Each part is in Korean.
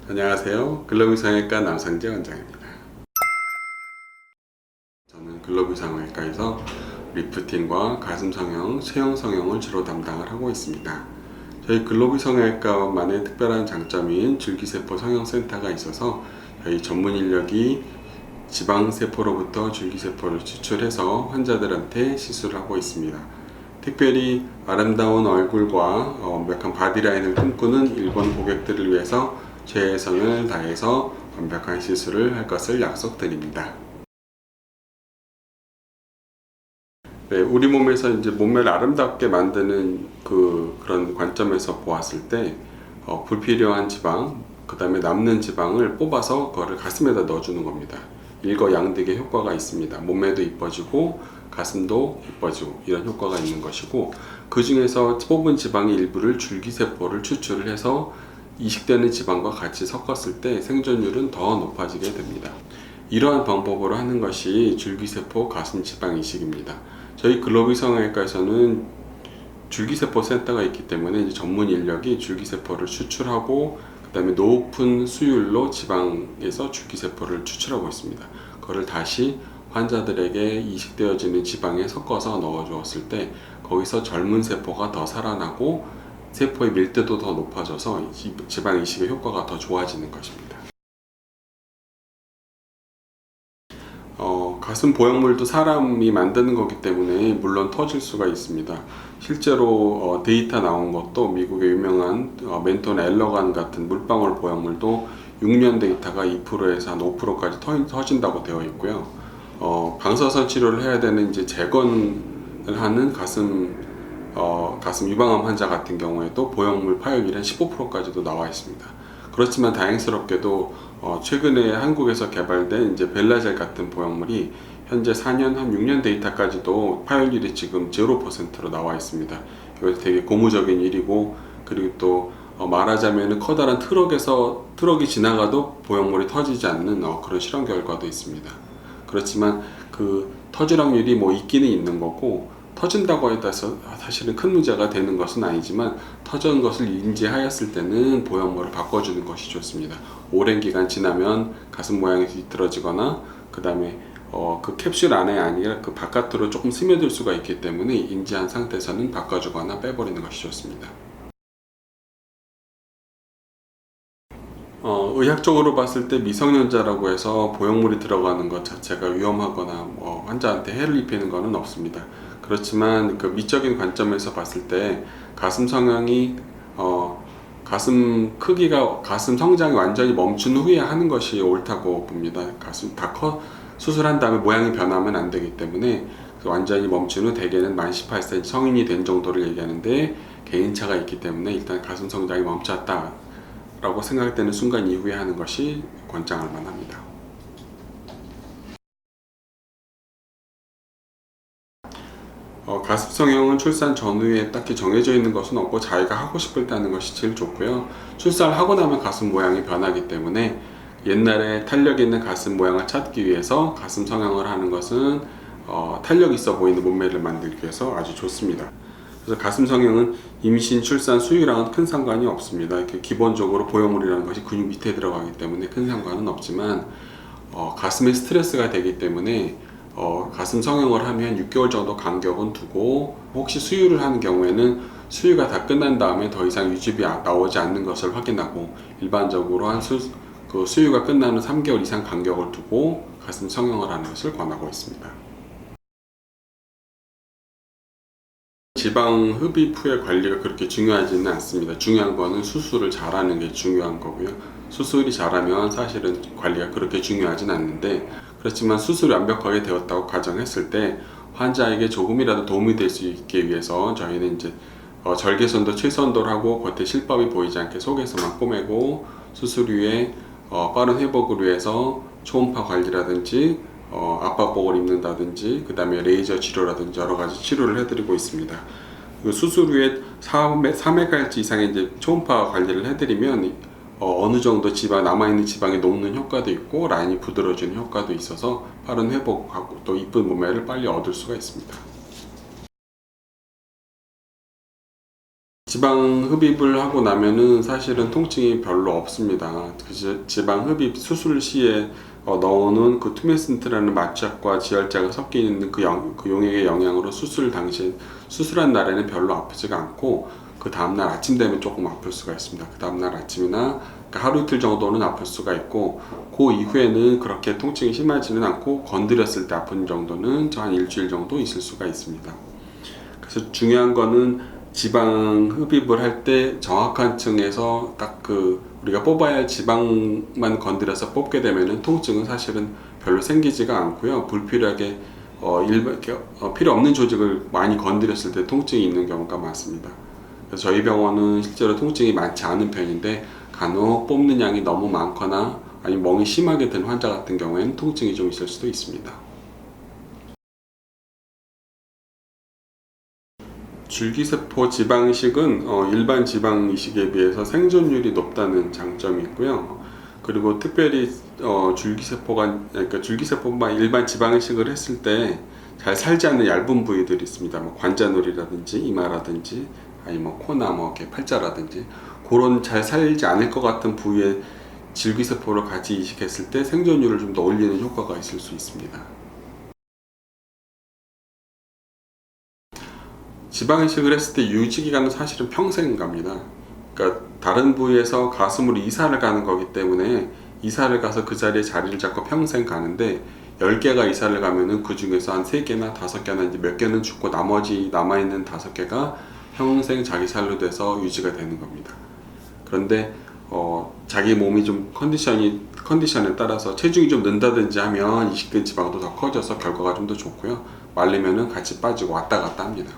안녕하세요. 글로비 성형외과 남상재 원장입니다. 저는 글로비 성형외과에서 리프팅과 가슴 성형, 체형 성형을 주로 담당을 하고 있습니다. 저희 글로비 성형외과만의 특별한 장점인 줄기세포 성형센터가 있어서 저희 전문 인력이 지방세포로부터 줄기세포를 추출해서 환자들한테 시술을 하고 있습니다. 특별히 아름다운 얼굴과 완벽한 바디라인을 꿈꾸는 일본 고객들을 위해서 최선을 다해서 완벽한 시술을 할 것을 약속드립니다. 네, 우리 몸에서 이제 몸매를 아름답게 만드는 그런 관점에서 보았을 때 불필요한 지방, 그 다음에 남는 지방을 뽑아서 그거를 가슴에다 넣어주는 겁니다. 일거양득의 효과가 있습니다. 몸매도 이뻐지고 가슴도 이뻐지고 이런 효과가 있는 것이고, 그 중에서 뽑은 지방의 일부를 줄기세포를 추출을 해서 이식되는 지방과 같이 섞었을 때 생존율은 더 높아지게 됩니다. 이러한 방법으로 하는 것이 줄기세포 가슴 지방 이식입니다. 저희 글로비 성형외과에서는 줄기세포 센터가 있기 때문에 이제 전문 인력이 줄기세포를 추출하고 그 다음에 높은 수율로 지방에서 줄기세포를 추출하고 있습니다. 그거를 다시 환자들에게 이식되어지는 지방에 섞어서 넣어 주었을 때 거기서 젊은 세포가 더 살아나고 세포의 밀도도 더 높아져서 지방 이식의 효과가 더 좋아지는 것입니다. 가슴 보형물도 사람이 만드는 거기 때문에 물론 터질 수가 있습니다. 실제로 데이터 나온 것도 미국의 유명한 멘톤 엘러간 같은 물방울 보형물도 6년 데이터가 2%에서 한 5%까지 터진다고 되어 있고요. 방사선 치료를 해야 되는 이제 재건을 하는 가슴 유방암 환자 같은 경우에도 보형물 파열률이 한 15%까지도 나와 있습니다. 그렇지만 다행스럽게도 최근에 한국에서 개발된 이제 벨라젤 같은 보형물이 현재 4년, 한 6년 데이터까지도 파열률이 지금 0%로 나와 있습니다. 이것이 되게 고무적인 일이고, 그리고 또 말하자면 커다란 트럭이 지나가도 보형물이 터지지 않는 그런 실험 결과도 있습니다. 그렇지만 그 터질 확률이 뭐 있기는 있는 거고, 터진다고 해서 사실은 큰 문제가 되는 것은 아니지만 터진 것을 인지하였을 때는 보형물을 바꿔주는 것이 좋습니다. 오랜 기간 지나면 가슴 모양이 뒤틀어지거나 그 다음에 그 캡슐 안에 아니라 그 바깥으로 조금 스며들 수가 있기 때문에 인지한 상태에서는 바꿔주거나 빼버리는 것이 좋습니다. 의학적으로 봤을 때 미성년자라고 해서 보형물이 들어가는 것 자체가 위험하거나 환자한테 해를 입히는 것은 없습니다. 그렇지만 그 미적인 관점에서 봤을 때 가슴 성형이 가슴 크기가 가슴 성장이 완전히 멈춘 후에 하는 것이 옳다고 봅니다. 가슴 수술한 다음에 모양이 변하면 안 되기 때문에 완전히 멈춘 후 대개는 만 18cm 성인이 된 정도를 얘기하는데 개인차가 있기 때문에 일단 가슴 성장이 멈췄다 라고 생각되는 순간 이후에 하는 것이 권장할 만합니다. 가슴 성형은 출산 전후에 딱히 정해져 있는 것은 없고 자기가 하고 싶을 때 하는 것이 제일 좋고요. 출산을 하고 나면 가슴 모양이 변하기 때문에 옛날에 탄력 있는 가슴 모양을 찾기 위해서 가슴 성형을 하는 것은 탄력 있어 보이는 몸매를 만들기 위해서 아주 좋습니다. 그래서 가슴 성형은 임신, 출산, 수유랑은 큰 상관이 없습니다. 이렇게 기본적으로 보형물이라는 것이 근육 밑에 들어가기 때문에 큰 상관은 없지만 가슴에 스트레스가 되기 때문에 가슴 성형을 하면 6개월 정도 간격은 두고, 혹시 수유를 하는 경우에는 수유가 다 끝난 다음에 더 이상 유집이 나오지 않는 것을 확인하고, 일반적으로 수유가 끝나는 3개월 이상 간격을 두고 가슴 성형을 하는 것을 권하고 있습니다. 지방 흡입 후의 관리가 그렇게 중요하지는 않습니다. 중요한 거는 수술을 잘하는 게 중요한 거고요. 수술이 잘하면 사실은 관리가 그렇게 중요하진 않는데, 그렇지만 수술이 완벽하게 되었다고 가정했을 때 환자에게 조금이라도 도움이 될 수 있기 위해서 저희는 이제 절개선도 최선도를 하고 겉에 실밥이 보이지 않게 속에서만 꼬매고, 수술 후에 빠른 회복을 위해서 초음파 관리라든지 압박복을 입는다든지 그 다음에 레이저 치료라든지 여러 가지 치료를 해드리고 있습니다. 수술 후에 3회까지 이상의 이제 초음파 관리를 해드리면 어느 정도 남아있는 지방이 녹는 효과도 있고 라인이 부드러워지는 효과도 있어서 빠른 회복하고 또 이쁜 몸매를 빨리 얻을 수가 있습니다. 지방 흡입을 하고 나면은 사실은 통증이 별로 없습니다. 지방 흡입 수술 시에 넣어놓은 그 투메슨트라는 마취약과 지혈제가 섞여 있는 그 용액의 영향으로 수술 당시 수술한 날에는 별로 아프지가 않고, 그 다음날 아침 되면 조금 아플 수가 있습니다. 그 다음날 아침이나 하루 이틀 정도는 아플 수가 있고, 그 이후에는 그렇게 통증이 심하지는 않고 건드렸을 때 아픈 정도는 한 일주일 정도 있을 수가 있습니다. 그래서 중요한 거는 지방 흡입을 할 때 정확한 층에서 딱 우리가 뽑아야 할 지방만 건드려서 뽑게 되면은 통증은 사실은 별로 생기지가 않고요. 불필요하게 필요 없는 조직을 많이 건드렸을 때 통증이 있는 경우가 많습니다. 그래서 저희 병원은 실제로 통증이 많지 않은 편인데, 간혹 뽑는 양이 너무 많거나 아니면 멍이 심하게 든 환자 같은 경우에는 통증이 좀 있을 수도 있습니다. 줄기세포 지방이식은 일반 지방이식에 비해서 생존율이 높다는 장점이 있고요. 그리고 특별히 그러니까 줄기세포만 일반 지방이식을 했을 때 잘 살지 않는 얇은 부위들이 있습니다. 뭐 관자놀이라든지 이마라든지 아니 뭐 코나 뭐 이렇게 팔자라든지 그런 잘 살지 않을 것 같은 부위에 줄기세포를 같이 이식했을 때 생존율을 좀 더 올리는 효과가 있을 수 있습니다. 지방 이식을 했을 때 유지 기간은 사실은 평생 갑니다. 그러니까 다른 부위에서 가슴으로 이사를 가는 거기 때문에 이사를 가서 그 자리에 자리를 잡고 평생 가는데, 10개가 이사를 가면은 그 중에서 한 3개나 5개나 이제 몇 개는 죽고 나머지 남아있는 5개가 평생 자기 살로 돼서 유지가 되는 겁니다. 그런데 자기 몸이 좀 컨디션에 따라서 체중이 좀 는다든지 하면 이식된 지방도 더 커져서 결과가 좀 더 좋고요. 말리면은 같이 빠지고 왔다 갔다 합니다.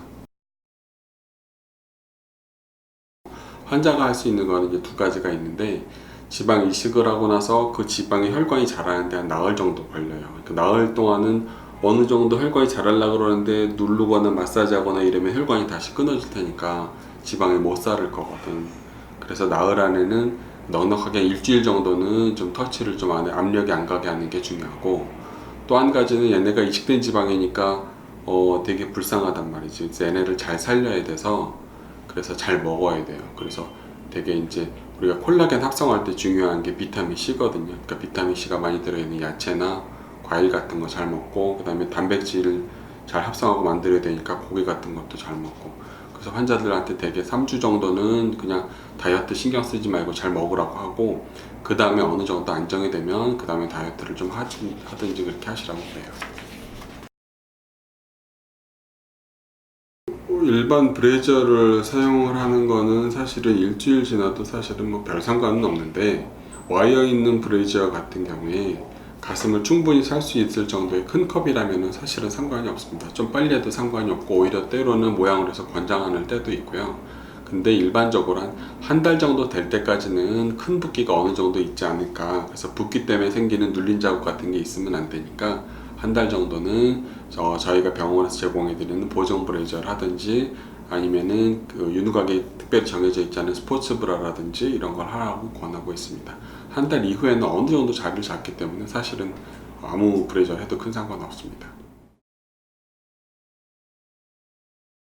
환자가 할 수 있는 거는 이제 2가지가 있는데, 지방 이식을 하고 나서 그 지방의 혈관이 자라는데 한 나흘 정도 걸려요. 그 나흘 동안은 어느 정도 혈관이 자라려고 그러는데 누르거나 마사지하거나 이러면 혈관이 다시 끊어질 테니까 지방이 못 자랄 거거든. 그래서 나흘 안에는 넉넉하게 일주일 정도는 좀 터치를 좀 안에 압력이 안 가게 하는 게 중요하고, 또 한 가지는 얘네가 이식된 지방이니까 되게 불쌍하단 말이지. 그래서 얘네를 잘 살려야 돼서, 그래서 잘 먹어야 돼요. 그래서 되게 이제 우리가 콜라겐 합성할 때 중요한 게 비타민 C거든요. 그러니까 비타민 C가 많이 들어있는 야채나 과일 같은 거 잘 먹고, 그 다음에 단백질 잘 합성하고 만들어야 되니까 고기 같은 것도 잘 먹고. 그래서 환자들한테 되게 3주 정도는 그냥 다이어트 신경 쓰지 말고 잘 먹으라고 하고, 그 다음에 어느 정도 안정이 되면 그 다음에 다이어트를 좀 하든지 그렇게 하시라고 그래요. 일반 브레이저를 사용을 하는 거는 사실은 일주일 지나도 사실은 뭐 별 상관은 없는데, 와이어 있는 브레이저 같은 경우에 가슴을 충분히 살 수 있을 정도의 큰 컵이라면 사실은 상관이 없습니다. 좀 빨리 해도 상관이 없고, 오히려 때로는 모양으로 해서 권장하는 때도 있고요. 근데 일반적으로 한 달 정도 될 때까지는 큰 붓기가 어느 정도 있지 않을까. 그래서 붓기 때문에 생기는 눌린 자국 같은 게 있으면 안 되니까 한 달 정도는 저희가 병원에서 제공해드리는 보정 브레이저를 하든지, 아니면은 그 유누각이 특별히 정해져 있지 않은 스포츠 브라라든지 이런 걸 하라고 권하고 있습니다. 한 달 이후에는 어느 정도 자리를 잡기 때문에 사실은 아무 브레이저 해도 큰 상관 없습니다.